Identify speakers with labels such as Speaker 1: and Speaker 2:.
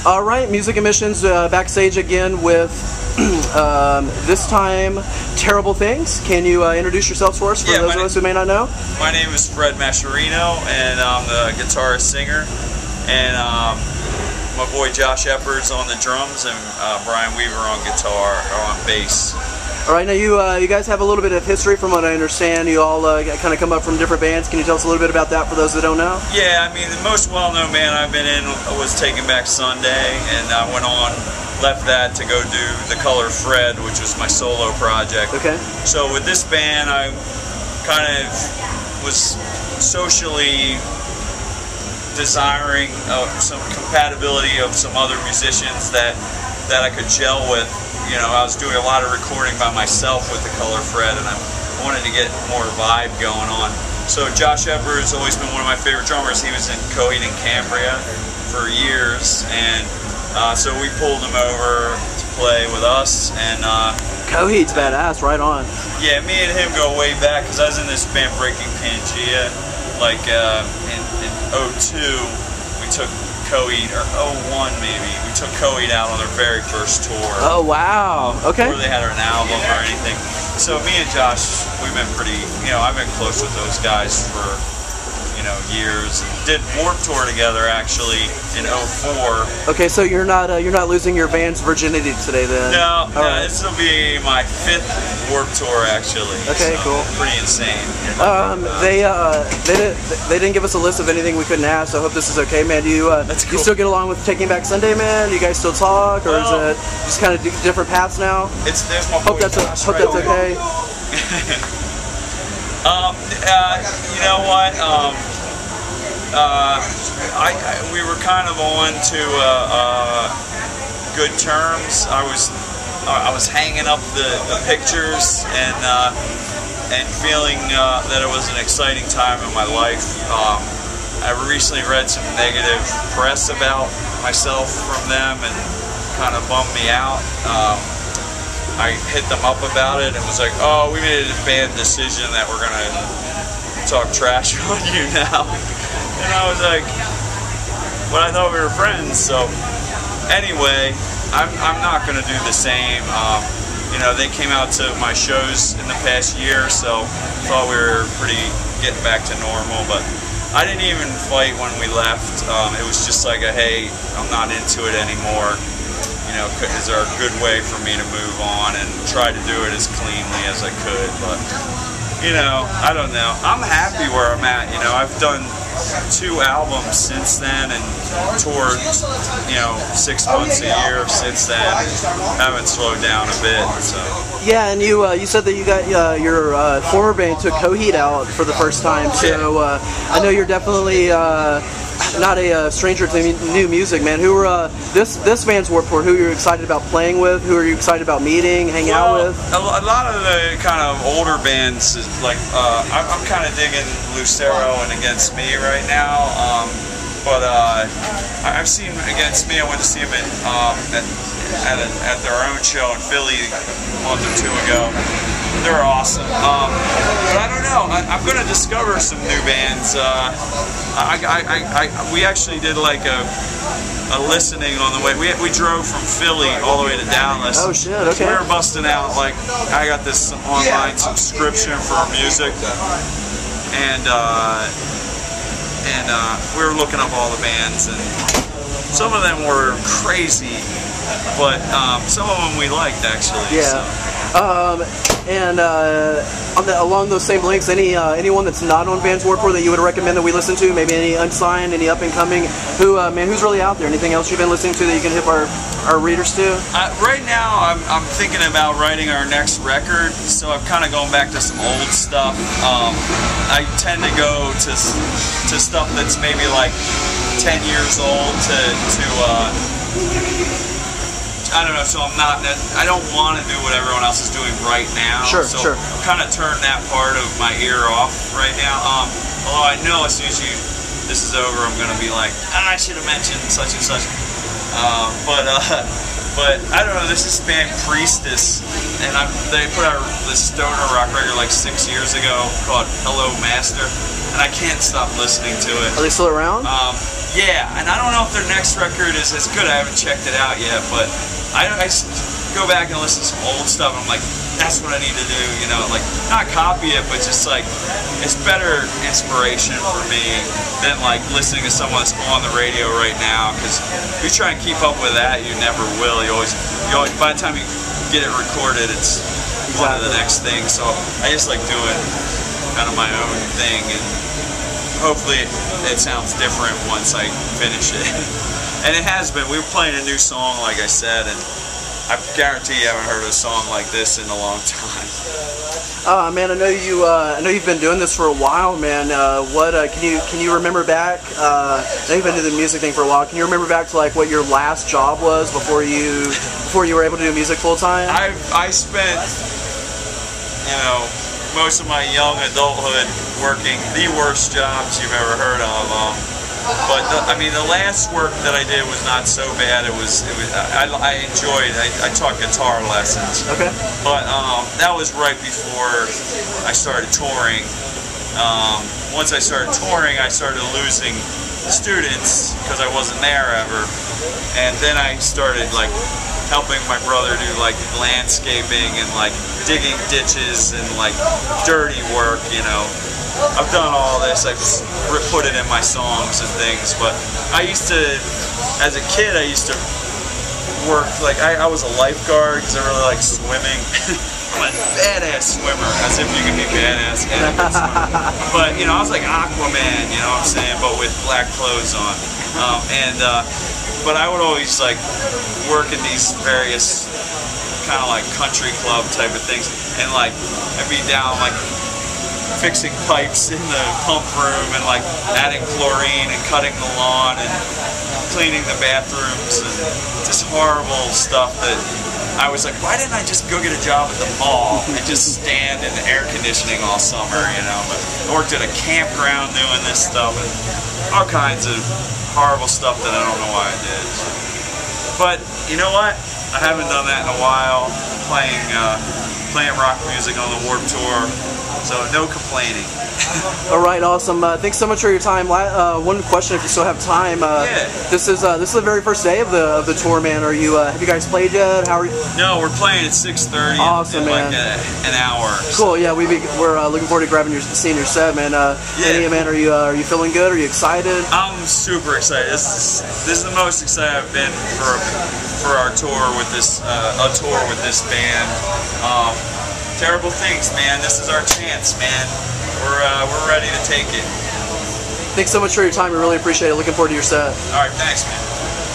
Speaker 1: All right, Music Emissions backstage again with this time Terrible Things. Can you introduce yourselves for us, for those of us who may not know?
Speaker 2: My name is Fred Mascherino, and I'm the guitarist singer. And my boy Josh Epper's on the drums, and Brian Weaver on guitar or on bass.
Speaker 1: All right, now you guys have a little bit of history from what I understand. You all kind of come up from different bands. Can you tell us a little bit about that for those that don't know?
Speaker 2: Yeah, I mean, the most well-known band I've been in was Taking Back Sunday, and I left that to go do The Color Fred, which was my solo project.
Speaker 1: Okay.
Speaker 2: So with this band, I kind of was socially desiring some compatibility of some other musicians that I could gel with. You know, I was doing a lot of recording by myself with The Color Fred, and I wanted to get more vibe going on. So Josh Epper has always been one of my favorite drummers. He was in Coheed and Cambria for years, and so we pulled him over to play with us. And
Speaker 1: Coheed's badass, right on.
Speaker 2: Yeah, me and him go way back, because I was in this band Breaking Pangea, like in 02. We took Coheed, or 01 maybe, we took Coheed out on their very first tour.
Speaker 1: Oh wow, okay.
Speaker 2: Before they had an album or anything. So me and Josh, we've been pretty, I've been close with those guys for, years. Did Warped Tour together actually in 04.
Speaker 1: Okay, so you're not losing your band's virginity today then?
Speaker 2: No, this will be my 5th Warped Tour actually.
Speaker 1: Okay, so cool.
Speaker 2: Pretty insane.
Speaker 1: They didn't give us a list of anything we couldn't ask, so I hope this is okay, man. Do you
Speaker 2: That's cool.
Speaker 1: You still get along with Taking Back Sunday, man? Do you guys still talk, or is it just kind of different paths now?
Speaker 2: There's my
Speaker 1: hope
Speaker 2: boy
Speaker 1: that's
Speaker 2: Josh right
Speaker 1: okay.
Speaker 2: You know what? We were kind of on to good terms. I was hanging up the pictures and feeling that it was an exciting time in my life. I recently read some negative press about myself from them and kind of bummed me out. I hit them up about it and was like, oh, we made a bad decision that we're gonna talk trash on you now. And I was like, but I thought we were friends. So anyway, I'm not gonna do the same. They came out to my shows in the past year, so thought we were getting back to normal. But I didn't even fight when we left. It was just like hey, I'm not into it anymore. Is there a good way for me to move on, and try to do it as cleanly as I could. But I don't know. I'm happy where I'm at. I've done 2 albums since then and toured 6 months a year since then. Haven't slowed down a bit. So
Speaker 1: yeah, and you said that you got your former band took Coheed out for the first time. So I know you're definitely not a stranger to new music, man. Who are this band's Warped Tour? Who are you excited about playing with? Who are you excited about meeting, hanging out with?
Speaker 2: A lot of the kind of older bands, like I'm kind of digging Lucero and Against Me right now. But I've seen Against Me. I went to see them at their own show in Philly a month or 2 ago. They're awesome. But I don't know. I'm going to discover some new bands. We actually did like a listening on the way. We drove from Philly all the way to Dallas.
Speaker 1: Oh shit! Okay.
Speaker 2: So we were busting out. Like I got this online subscription for music, and we were looking up all the bands, and some of them were crazy, but some of them we liked actually.
Speaker 1: Yeah.
Speaker 2: So.
Speaker 1: Along those same links, anyone that's not on Band's Warped Tour that you would recommend that we listen to? Maybe any unsigned, any up and coming? Who's really out there? Anything else you've been listening to that you can hip our readers to? Right
Speaker 2: now, I'm thinking about writing our next record, so I'm kind of going back to some old stuff. I tend to go to stuff that's maybe like 10 years old I don't know, so I don't want to do what everyone else is doing right now.
Speaker 1: Sure.
Speaker 2: I'm kind of turning that part of my ear off right now. Although I know as soon as this is over, I'm going to be like, I should have mentioned such and such. But I don't know, this is band Priestess, and they put out this stoner rock record like 6 years ago called Hello Master, and I can't stop listening to it.
Speaker 1: Are they still around?
Speaker 2: Yeah, and I don't know if their next record is as good. I haven't checked it out yet, but I go back and listen to some old stuff. And I'm like, that's what I need to do, you know, like not copy it, but just like it's better inspiration for me than like listening to someone that's on the radio right now. Because if you try and keep up with that, you never will. You always by the time you get it recorded, it's one of the next things. So I just like doing kind of my own thing, and hopefully it sounds different once I finish it. And it has been. We were playing a new song, like I said, and I guarantee you haven't heard a song like this in a long time.
Speaker 1: Man, I know you've been doing this for a while, man. Can you remember back? I know you've been doing the music thing for a while. Can you remember back to like what your last job was before you were able to do music full time?
Speaker 2: I spent, you know, most of my young adulthood working the worst jobs you've ever heard of. But I mean, the last work that I did was not so bad. I enjoyed. I taught guitar lessons.
Speaker 1: Okay.
Speaker 2: But that was right before I started touring. Once I started touring, I started losing students because I wasn't there ever. And then I started like helping my brother do like landscaping and like digging ditches and like dirty work, you know. I've done all this, I've put it in my songs and things, but I used to, as a kid, I used to work, like I was a lifeguard because I really like swimming. I'm a badass swimmer, as if you can be badass and a good swimmer. But, you know, I was like Aquaman, you know what I'm saying, but with black clothes on. But I would always like work in these various kind of like country club type of things, and like I'd be down like fixing pipes in the pump room and like adding chlorine and cutting the lawn and cleaning the bathrooms and just horrible stuff that I was like, why didn't I just go get a job at the mall and just stand in the air conditioning all summer, you know? But I worked at a campground doing this stuff and all kinds of horrible stuff that I don't know why I did. But you know what? I haven't done that in a while, playing rock music on the Warped Tour. So no complaining.
Speaker 1: All right, awesome. Thanks so much for your time. One question, if you still have time.
Speaker 2: Yeah.
Speaker 1: This is the very first day of the tour, man. Are you? Have you guys played yet? How are you?
Speaker 2: No, we're playing at 6:30.
Speaker 1: Awesome,
Speaker 2: in
Speaker 1: man.
Speaker 2: Like an hour.
Speaker 1: Cool. Yeah, we're looking forward to seeing your set, man.
Speaker 2: Yeah.
Speaker 1: Man, are you feeling good? Are you excited?
Speaker 2: I'm super excited. This is the most excited I've been for our tour with this band. Terrible Things, man. This is our chance, man. We're ready to take it.
Speaker 1: Thanks so much for your time. We really appreciate it. Looking forward to your set.
Speaker 2: All right, thanks, man.